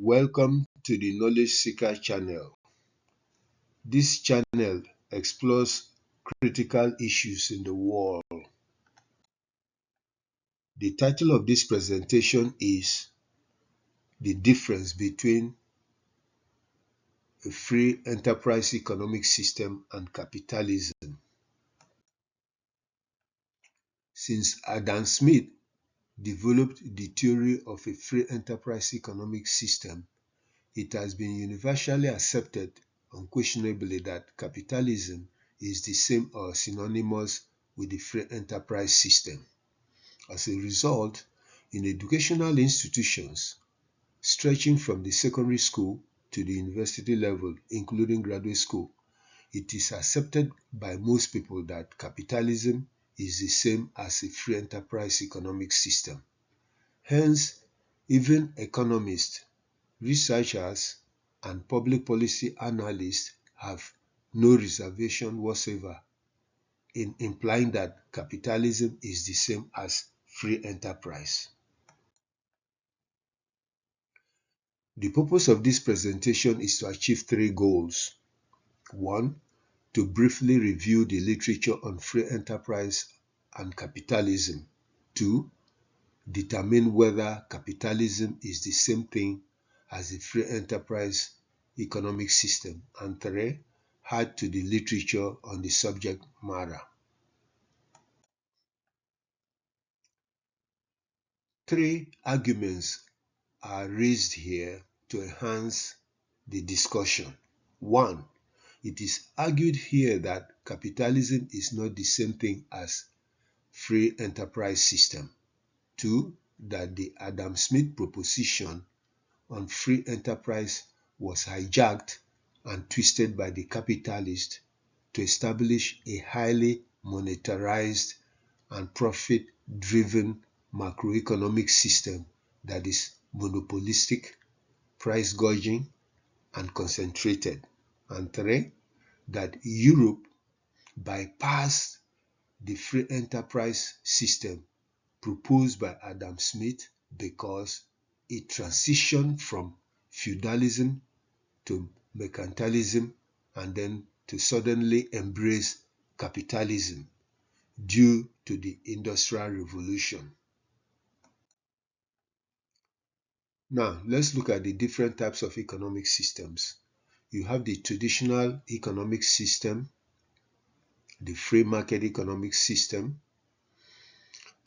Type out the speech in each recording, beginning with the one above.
Welcome to the Knowledge Seeker channel. This channel explores critical issues in the world. The title of this presentation is The Difference Between a Free Enterprise Economic System and Capitalism. Since Adam Smith developed the theory of a free enterprise economic system, it has been universally accepted unquestionably that capitalism is the same or synonymous with the free enterprise system. As a result, in educational institutions, stretching from the secondary school to the university level, including graduate school, it is accepted by most people that capitalism is the same as a free enterprise economic system. Hence, even economists, researchers, and public policy analysts have no reservation whatsoever in implying that capitalism is the same as free enterprise. The purpose of this presentation is to achieve three goals. One, to briefly review the literature on free enterprise and capitalism. Two, determine whether capitalism is the same thing as the free enterprise economic system. And three, add to the literature on the subject matter. Three arguments are raised here to enhance the discussion. One, it is argued here that capitalism is not the same thing as free enterprise system. Two, that the Adam Smith proposition on free enterprise was hijacked and twisted by the capitalists to establish a highly monetarized and profit-driven macroeconomic system that is monopolistic, price gouging, and concentrated. And three, that Europe bypassed the free enterprise system proposed by Adam Smith because it transitioned from feudalism to mercantilism and then to suddenly embrace capitalism due to the Industrial Revolution. Now, let's look at the different types of economic systems. You have the traditional economic system, the free market economic system,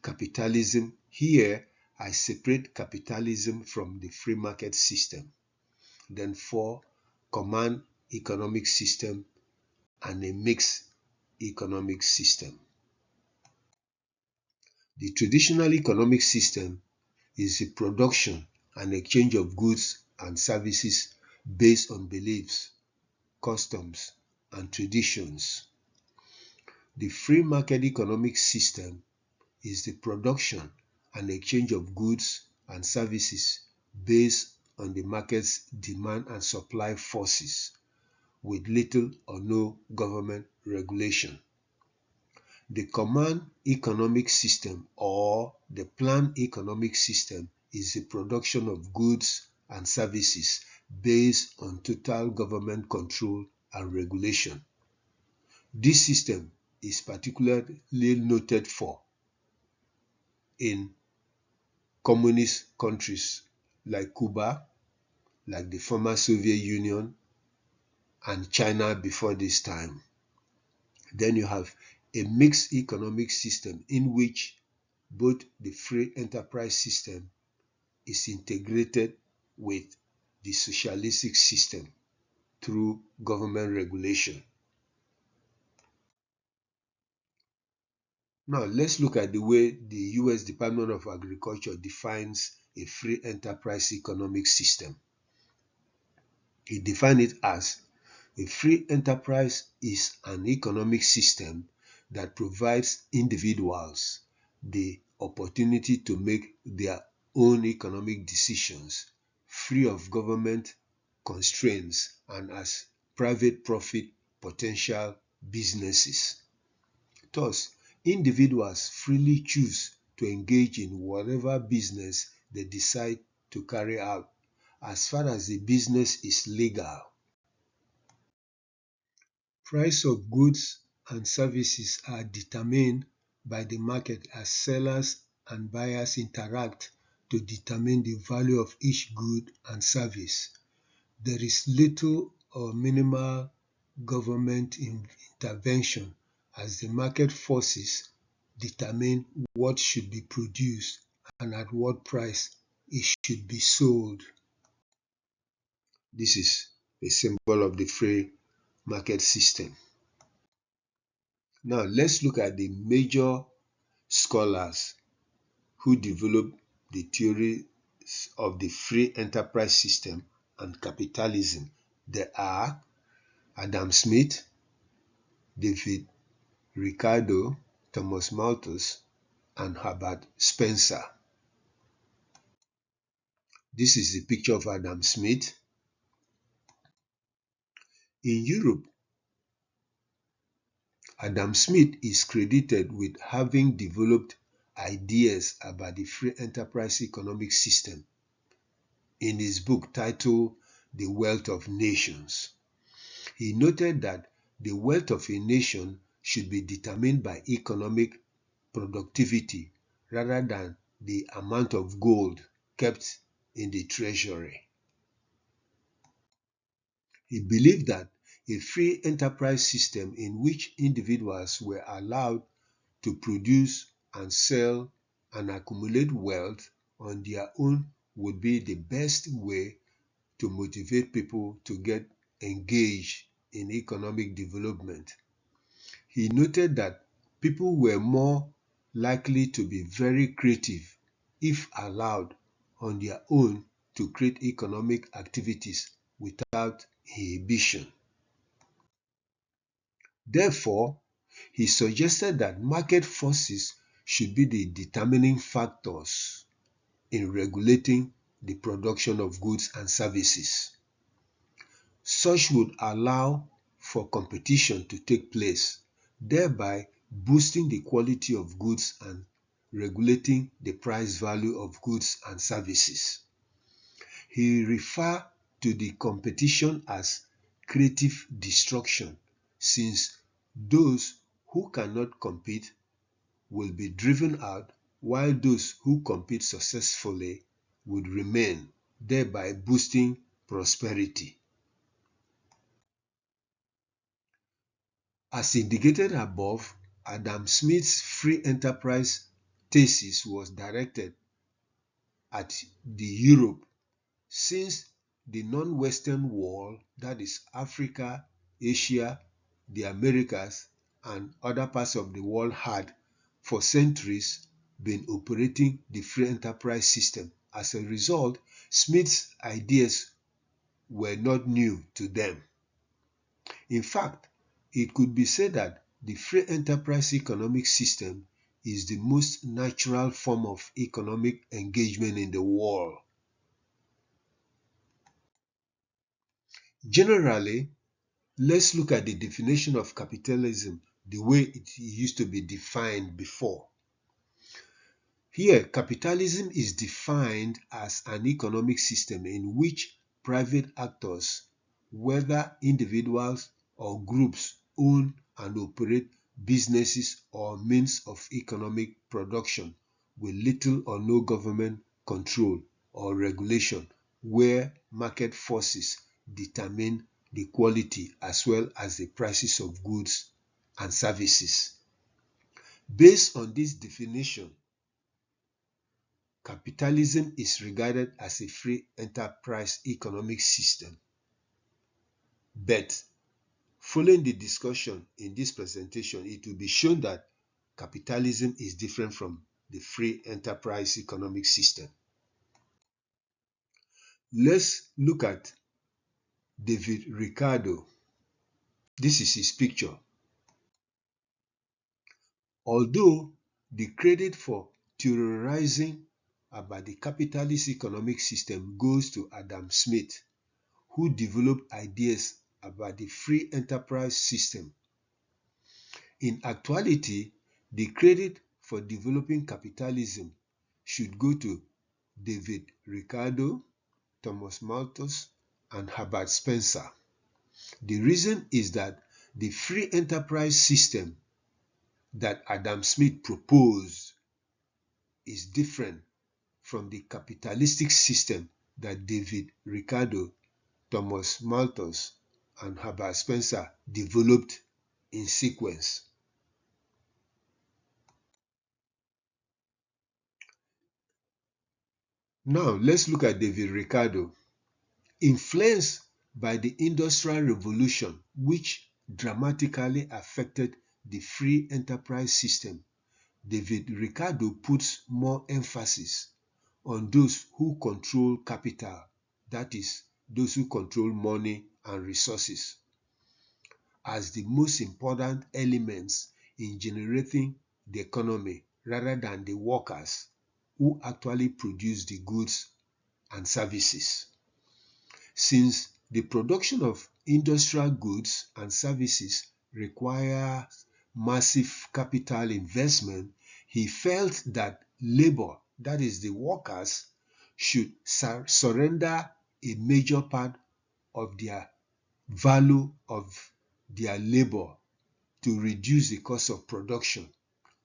capitalism. Here, I separate capitalism from the free market system. Then four, command economic system and a mixed economic system. The traditional economic system is the production and exchange of goods and services based on beliefs, customs, and traditions. The free market economic system is the production and exchange of goods and services based on the market's demand and supply forces with little or no government regulation. The command economic system or the planned economic system is the production of goods and services based on total government control and regulation. This system is particularly noted for in communist countries like Cuba, like the former Soviet Union, and China before this time. Then you have a mixed economic system in which both the free enterprise system is integrated with the socialistic system through government regulation. Now, let's look at the way the US Department of Agriculture defines a free enterprise economic system. It defines it as a free enterprise is an economic system that provides individuals the opportunity to make their own economic decisions free of government constraints and as private profit potential businesses. Thus, individuals freely choose to engage in whatever business they decide to carry out as far as the business is legal. Price of goods and services are determined by the market as sellers and buyers interact to determine the value of each good and service. There is little or minimal government intervention as the market forces determine what should be produced and at what price it should be sold. This is a symbol of the free market system. Now let's look at the major scholars who developed the theories of the free enterprise system and capitalism. There are Adam Smith, David Ricardo, Thomas Malthus, and Herbert Spencer. This is the picture of Adam Smith. In Europe, Adam Smith is credited with having developed ideas about the free enterprise economic system in his book titled The Wealth of Nations. He noted that the wealth of a nation should be determined by economic productivity rather than the amount of gold kept in the treasury. He believed that a free enterprise system in which individuals were allowed to produce and sell and accumulate wealth on their own would be the best way to motivate people to get engaged in economic development. He noted that people were more likely to be very creative if allowed on their own to create economic activities without inhibition. Therefore, he suggested that market forces should be the determining factors in regulating the production of goods and services. Such would allow for competition to take place, thereby boosting the quality of goods and regulating the price value of goods and services. He referred to the competition as creative destruction, since those who cannot compete will be driven out while those who compete successfully would remain, thereby boosting prosperity. As indicated above, Adam Smith's free enterprise thesis was directed at the Europe, since the non-Western world, that is Africa, Asia, the Americas, and other parts of the world had, for centuries, been operating the free enterprise system. As a result, Smith's ideas were not new to them. In fact, it could be said that the free enterprise economic system is the most natural form of economic engagement in the world. Generally, let's look at the definition of capitalism the way it used to be defined before. Here, capitalism is defined as an economic system in which private actors, whether individuals or groups, own and operate businesses or means of economic production with little or no government control or regulation, where market forces determine the quality as well as the prices of goods and services. Based on this definition, capitalism is regarded as a free enterprise economic system. But following the discussion in this presentation, it will be shown that capitalism is different from the free enterprise economic system. Let's look at David Ricardo. This is his picture. Although the credit for theorizing about the capitalist economic system goes to Adam Smith, who developed ideas about the free enterprise system. In actuality, the credit for developing capitalism should go to David Ricardo, Thomas Malthus, and Herbert Spencer. The reason is that the free enterprise system that Adam Smith proposed is different from the capitalistic system that David Ricardo, Thomas Malthus, and Herbert Spencer developed in sequence. Now, let's look at David Ricardo. Influenced by the Industrial Revolution, which dramatically affected the free enterprise system, David Ricardo puts more emphasis on those who control capital, that is, those who control money and resources, as the most important elements in generating the economy rather than the workers who actually produce the goods and services. Since the production of industrial goods and services requires massive capital investment, he felt that labor, that is the workers, should surrender a major part of their value of their labor to reduce the cost of production.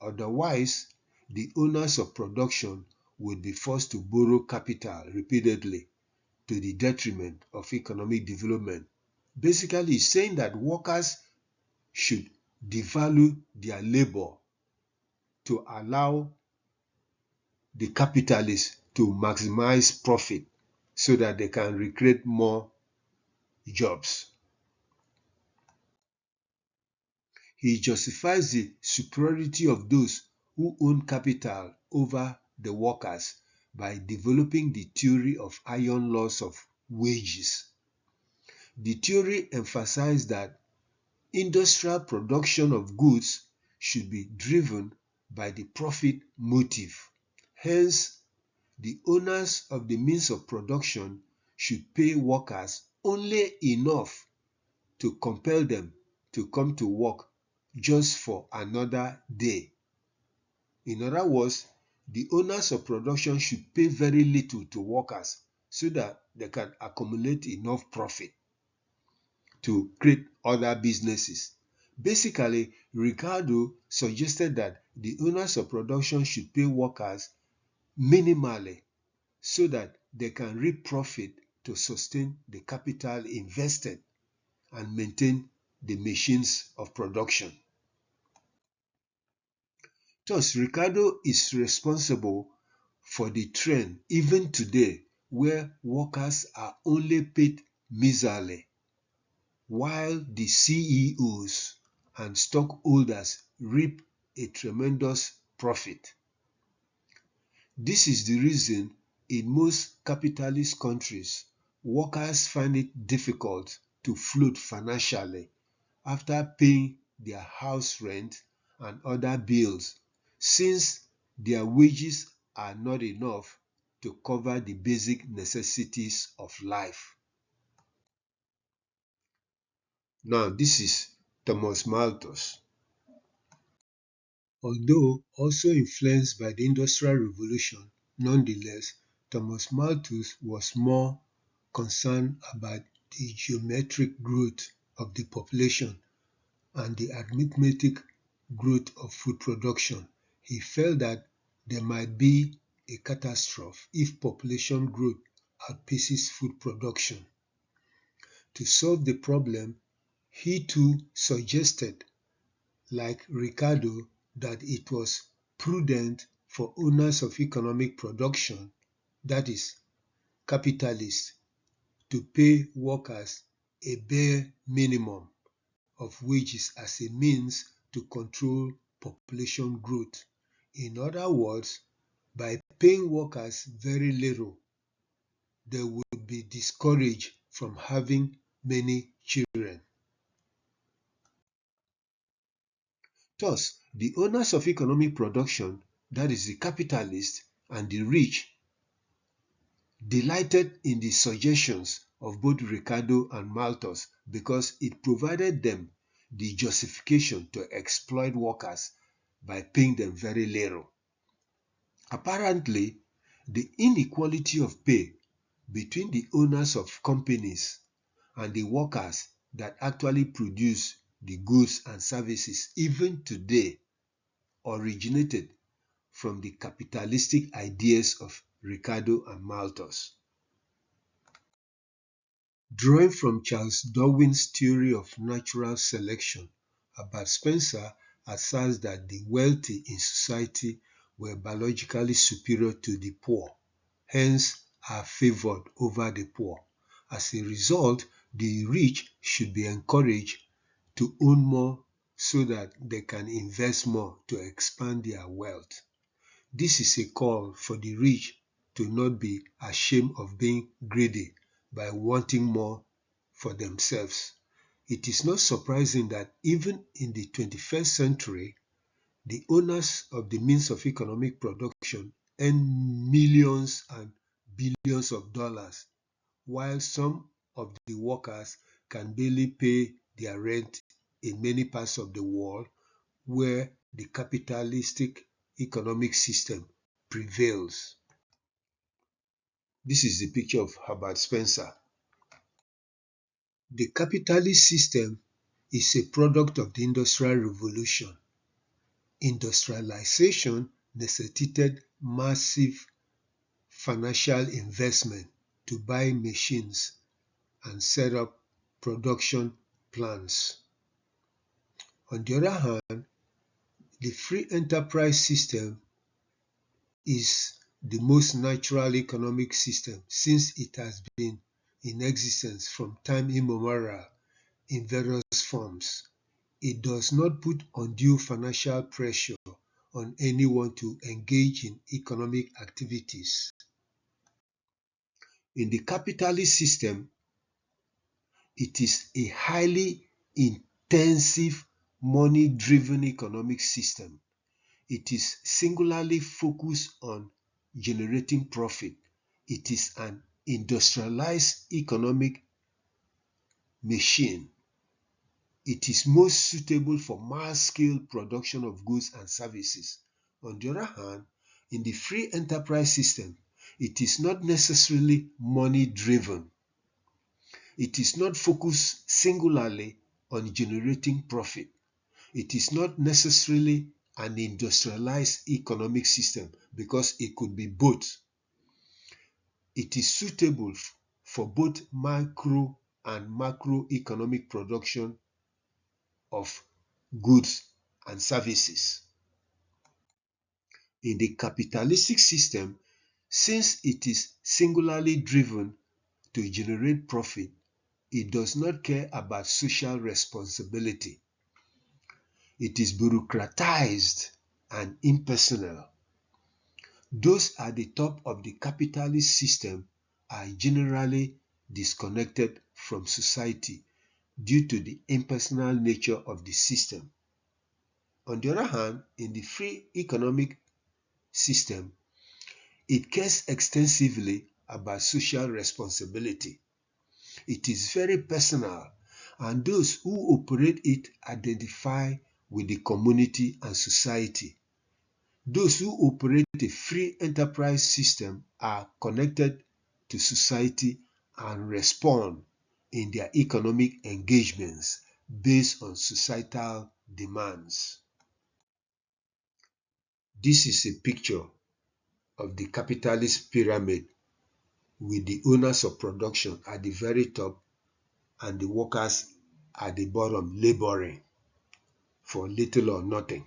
Otherwise, the owners of production would be forced to borrow capital repeatedly to the detriment of economic development. Basically, it's saying that workers should devalue their labor to allow the capitalists to maximize profit so that they can recreate more jobs. He justifies the superiority of those who own capital over the workers by developing the theory of iron laws of wages. The theory emphasized that industrial production of goods should be driven by the profit motive. Hence, the owners of the means of production should pay workers only enough to compel them to come to work just for another day. In other words, the owners of production should pay very little to workers so that they can accumulate enough profit to create other businesses. Basically, Ricardo suggested that the owners of production should pay workers minimally so that they can reap profit to sustain the capital invested and maintain the machines of production. Thus, Ricardo is responsible for the trend even today where workers are only paid miserly, while the CEOs and stockholders reap a tremendous profit. This is the reason in most capitalist countries, workers find it difficult to float financially after paying their house rent and other bills, since their wages are not enough to cover the basic necessities of life. Now, this is Thomas Malthus. Although also influenced by the Industrial Revolution, nonetheless, Thomas Malthus was more concerned about the geometric growth of the population and the arithmetic growth of food production. He felt that there might be a catastrophe if population growth outpaces food production. To solve the problem, he too suggested, like Ricardo, that it was prudent for owners of economic production, that is, capitalists, to pay workers a bare minimum of wages as a means to control population growth. In other words, by paying workers very little, they would be discouraged from having many children. Thus, the owners of economic production, that is the capitalists and the rich, delighted in the suggestions of both Ricardo and Malthus because it provided them the justification to exploit workers by paying them very little. Apparently, the inequality of pay between the owners of companies and the workers that actually produce the goods and services, even today, originated from the capitalistic ideas of Ricardo and Malthus. Drawing from Charles Darwin's theory of natural selection, Herbert Spencer asserts that the wealthy in society were biologically superior to the poor, hence are favored over the poor. As a result, the rich should be encouraged to own more so that they can invest more to expand their wealth. This is a call for the rich to not be ashamed of being greedy by wanting more for themselves. It is not surprising that even in the 21st century, the owners of the means of economic production earn millions and billions of dollars, while some of the workers can barely pay their rent in many parts of the world where the capitalistic economic system prevails. This is the picture of Herbert Spencer. The capitalist system is a product of the Industrial Revolution. Industrialization necessitated massive financial investment to buy machines and set up production plants. On the other hand, the free enterprise system is the most natural economic system since it has been in existence from time immemorial in various forms. It does not put undue financial pressure on anyone to engage in economic activities. In the capitalist system, it is a highly intensive money-driven economic system. It is singularly focused on generating profit. It is an industrialized economic machine. It is most suitable for mass-scale production of goods and services. On the other hand, in the free enterprise system, it is not necessarily money-driven. It is not focused singularly on generating profit. It is not necessarily an industrialized economic system because it could be both. It is suitable for both micro and macroeconomic production of goods and services. In the capitalistic system, since it is singularly driven to generate profit, it does not care about social responsibility. It is bureaucratized and impersonal. Those at the top of the capitalist system are generally disconnected from society due to the impersonal nature of the system. On the other hand, in the free economic system, it cares extensively about social responsibility. It is very personal, and those who operate it identify with the community and society. Those who operate a free enterprise system are connected to society and respond in their economic engagements based on societal demands. This is a picture of the capitalist pyramid with the owners of production at the very top and the workers at the bottom laboring for little or nothing.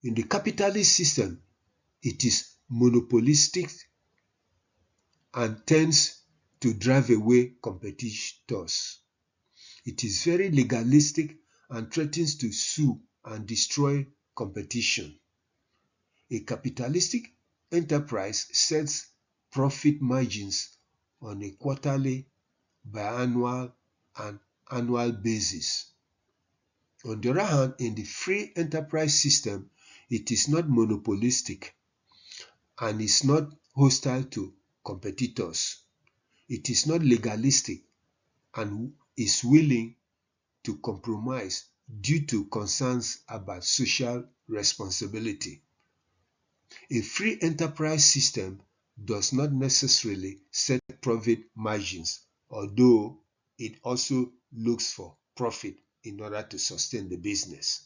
In the capitalist system, it is monopolistic and tends to drive away competitors. It is very legalistic and threatens to sue and destroy competition. A capitalistic enterprise sets profit margins on a quarterly, biannual, and annual basis. On the other hand, in the free enterprise system, it is not monopolistic and is not hostile to competitors. It is not legalistic and is willing to compromise due to concerns about social responsibility. A free enterprise system does not necessarily set profit margins, although it also looks for profit in order to sustain the business.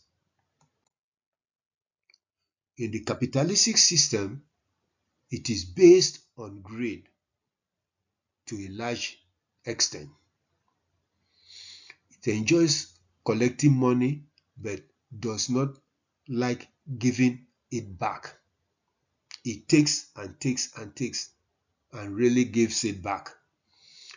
In the capitalistic system, it is based on greed to a large extent. It enjoys collecting money but does not like giving it back. It takes and takes and takes and really gives it back.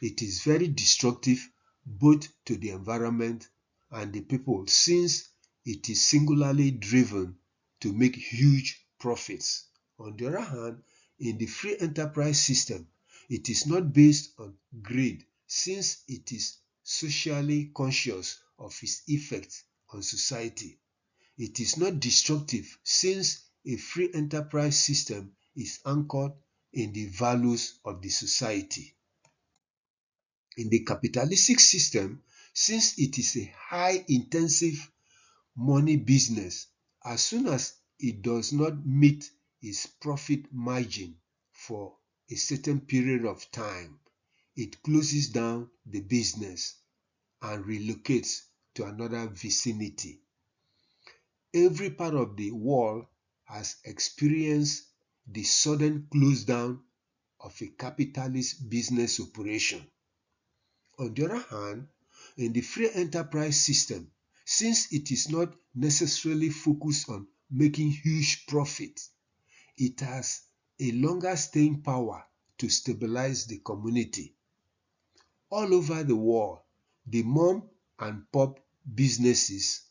It is very destructive both to the environment and the people, since it is singularly driven to make huge profits. On the other hand, in the free enterprise system, it is not based on greed, since it is socially conscious of its effects on society. It is not destructive, since a free enterprise system is anchored in the values of the society. In the capitalistic system, since it is a high-intensive money business, as soon as it does not meet its profit margin for a certain period of time, it closes down the business and relocates to another vicinity. Every part of the world has experienced the sudden close down of a capitalist business operation. On the other hand, in the free enterprise system, since it is not necessarily focused on making huge profits, it has a longer staying power to stabilize the community. All over the world, the mom and pop businesses,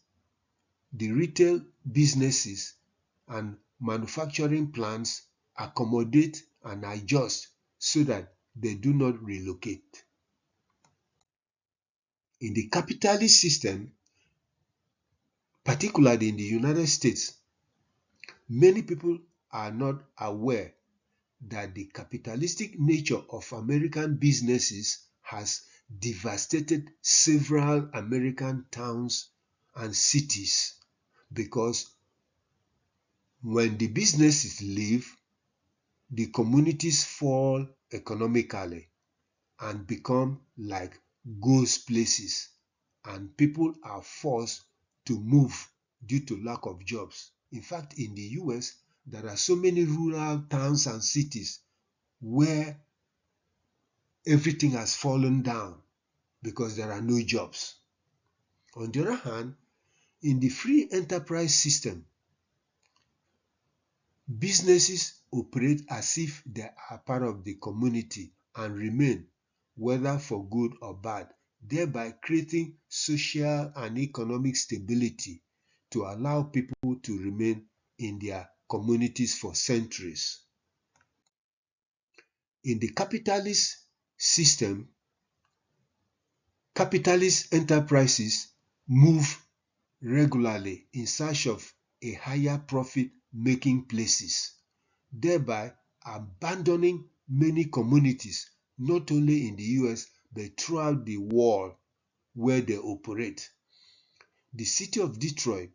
the retail businesses, and manufacturing plants accommodate and adjust so that they do not relocate. In the capitalist system, particularly in the United States, many people are not aware that the capitalistic nature of American businesses has devastated several American towns and cities, because when the businesses leave, the communities fall economically and become like ghost places, and people are forced to move due to lack of jobs. In fact, in the US, there are so many rural towns and cities where everything has fallen down because there are no jobs. On the other hand, in the free enterprise system, businesses operate as if they are part of the community and remain, whether for good or bad, thereby creating social and economic stability to allow people to remain in their communities for centuries. In the capitalist system, capitalist enterprises move regularly in search of a higher profit-making places, thereby abandoning many communities, not only in the US but throughout the world where they operate. The city of Detroit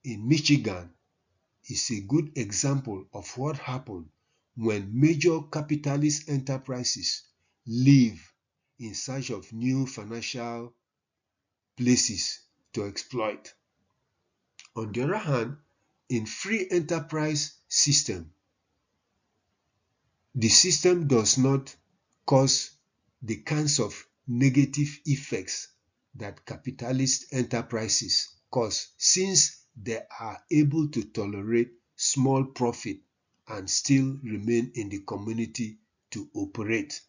in Michigan is a good example of what happened when major capitalist enterprises leave in search of new financial places to exploit. On the other hand, in free enterprise system, the system does not cause the kinds of negative effects that capitalist enterprises cause, since they are able to tolerate small profit and still remain in the community to operate.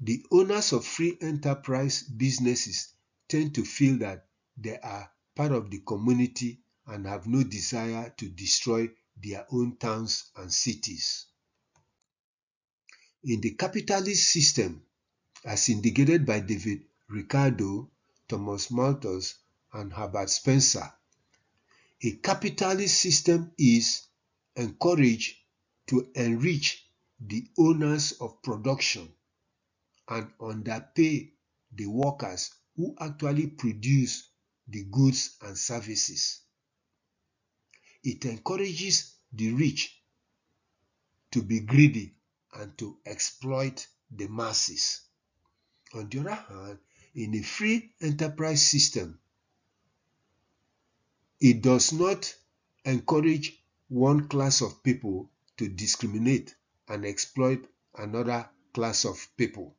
The owners of free enterprise businesses tend to feel that they are part of the community and have no desire to destroy their own towns and cities. In the capitalist system, as indicated by David Ricardo, Thomas Malthus, and Herbert Spencer, a capitalist system is encouraged to enrich the owners of production and underpay the workers who actually produce the goods and services. It encourages the rich to be greedy and to exploit the masses. On the other hand, in a free enterprise system, it does not encourage one class of people to discriminate and exploit another class of people.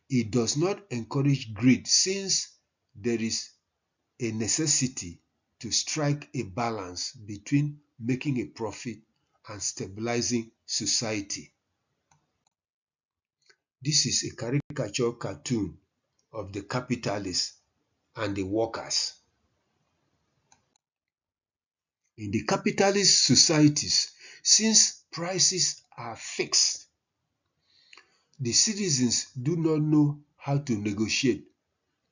It does not encourage greed, since there is a necessity to strike a balance between making a profit and stabilizing society. This is a caricature cartoon of the capitalists and the workers. In the capitalist societies, since prices are fixed, the citizens do not know how to negotiate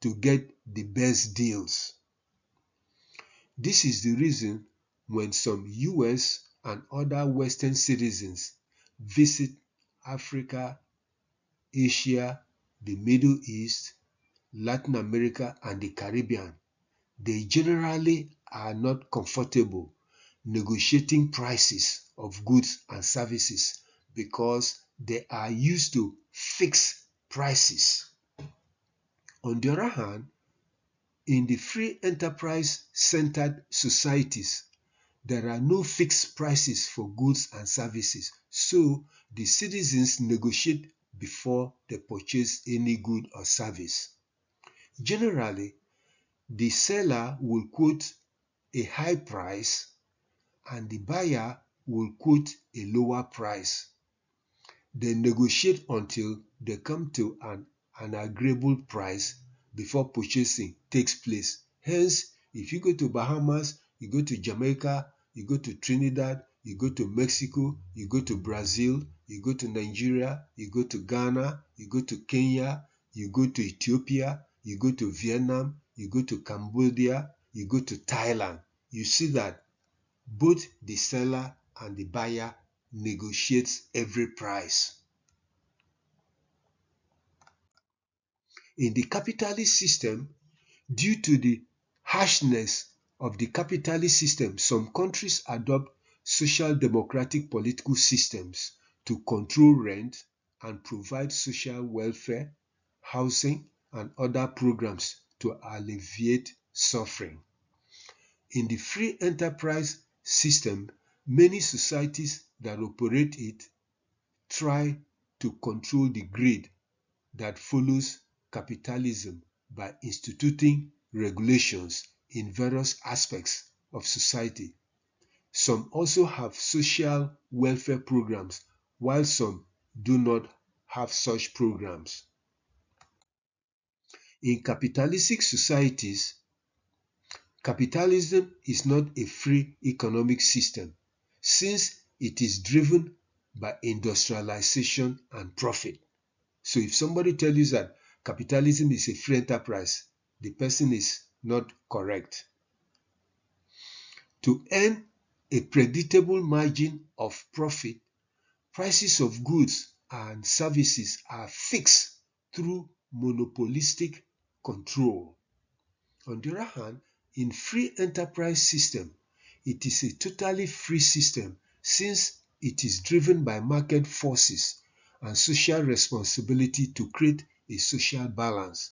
to get the best deals. This is the reason when some US and other Western citizens visit Africa, Asia, the Middle East, Latin America, and the Caribbean, they generally are not comfortable negotiating prices of goods and services because they are used to fixed prices. On the other hand, in the free enterprise centered societies, there are no fixed prices for goods and services, so the citizens negotiate before they purchase any good or service. Generally, the seller will quote a high price and the buyer will quote a lower price. They negotiate until they come to an agreeable price before purchasing takes place. Hence, if you go to Bahamas, you go to Jamaica, you go to Trinidad, you go to Mexico, you go to Brazil, you go to Nigeria, you go to Ghana, you go to Kenya, you go to Ethiopia, you go to Vietnam, you go to Cambodia, you go to Thailand, you see that both the seller and the buyer negotiates every price. In the capitalist system, due to the harshness of the capitalist system, some countries adopt social democratic political systems to control rent and provide social welfare, housing, and other programs to alleviate suffering. In the free enterprise system, many societies that operate it try to control the greed that follows capitalism by instituting regulations in various aspects of society. Some also have social welfare programs, while some do not have such programs. In capitalistic societies, capitalism is not a free economic system, since it is driven by industrialization and profit. So if somebody tells you that capitalism is a free enterprise, the person is not correct. To earn a predictable margin of profit, prices of goods and services are fixed through monopolistic control. On the other hand, in free enterprise system, it is a totally free system, since it is driven by market forces and social responsibility to create a social balance.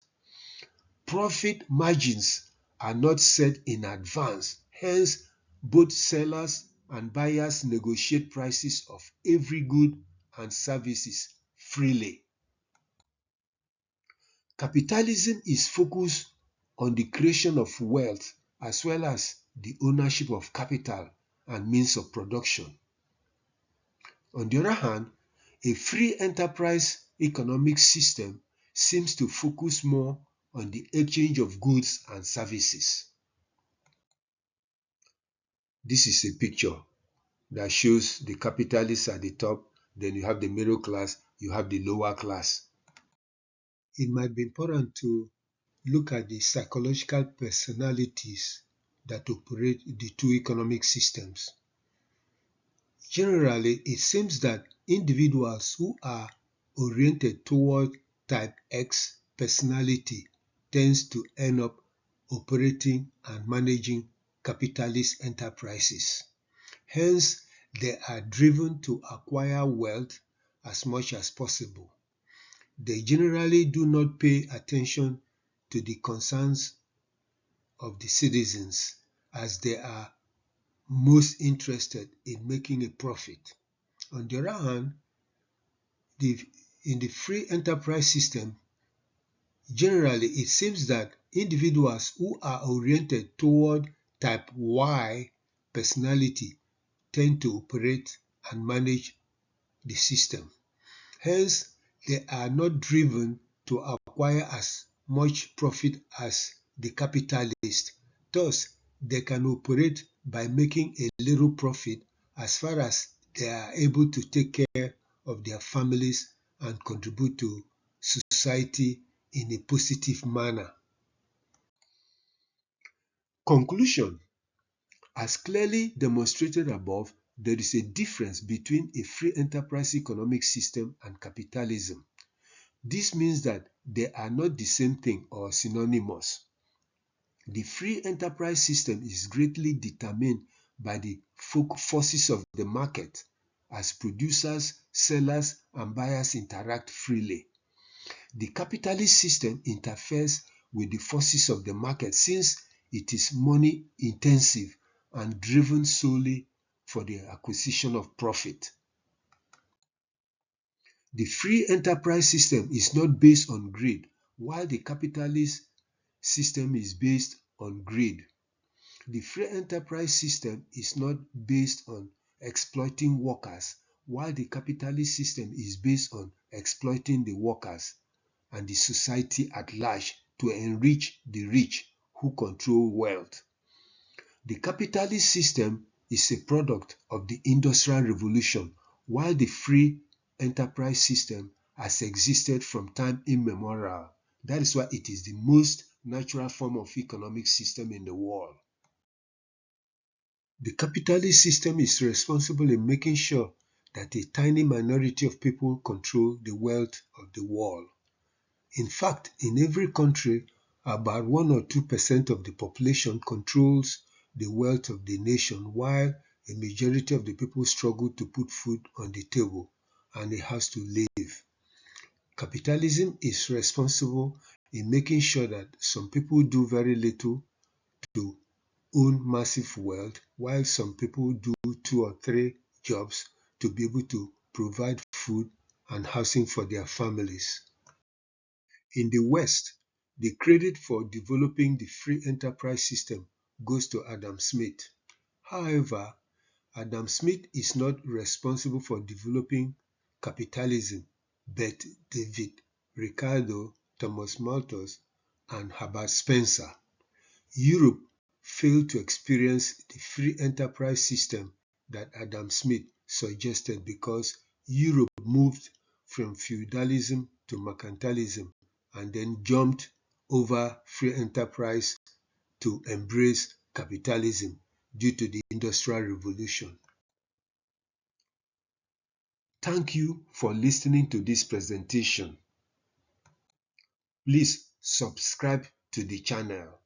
Profit margins are not set in advance, hence both sellers and buyers negotiate prices of every good and services freely. Capitalism is focused on the creation of wealth as well as the ownership of capital and means of production. On the other hand, a free enterprise economic system seems to focus more on the exchange of goods and services. This is a picture that shows the capitalists at the top, then you have the middle class, you have the lower class. It might be important to look at the psychological personalities that operate the two economic systems. Generally, it seems that individuals who are oriented toward type X personality tends to end up operating and managing capitalist enterprises. Hence, They are driven to acquire wealth as much as possible. They generally do not pay attention to the concerns of the citizens, as they are most interested in making a profit. On the other hand, in the free enterprise system, generally it seems that individuals who are oriented toward type Y personality tend to operate and manage the system. Hence, they are not driven to acquire as much profit as the capitalist. Thus, they can operate by making a little profit as far as they are able to take care of their families and contribute to society in a positive manner. Conclusion. As clearly demonstrated above, there is a difference between a free enterprise economic system and capitalism. This means that they are not the same thing or synonymous. The free enterprise system is greatly determined by the forces of the market, as producers, sellers, and buyers interact freely. The capitalist system interferes with the forces of the market since it is money intensive and driven solely for the acquisition of profit. The free enterprise system is not based on greed, while the capitalist system is based on greed. The free enterprise system is not based on exploiting workers, while the capitalist system is based on exploiting the workers and the society at large to enrich the rich who control wealth. The capitalist system is a product of the Industrial Revolution, while the free enterprise system has existed from time immemorial. That is why it is the most natural form of economic system in the world. The capitalist system is responsible in making sure that a tiny minority of people control the wealth of the world. In fact, in every country, about 1 or 2% of the population controls the wealth of the nation, while a majority of the people struggle to put food on the table and a house to live. Capitalism is responsible in making sure that some people do very little to own massive wealth, while some people do 2 or 3 jobs to be able to provide food and housing for their families. In the West, the credit for developing the free enterprise system goes to Adam Smith. However, Adam Smith is not responsible for developing capitalism, but David Ricardo, Thomas Malthus, and Herbert Spencer. Europe failed to experience the free enterprise system that Adam Smith suggested because Europe moved from feudalism to mercantilism and then jumped over free enterprise to embrace capitalism due to the Industrial Revolution. Thank you for listening to this presentation. Please subscribe to the channel.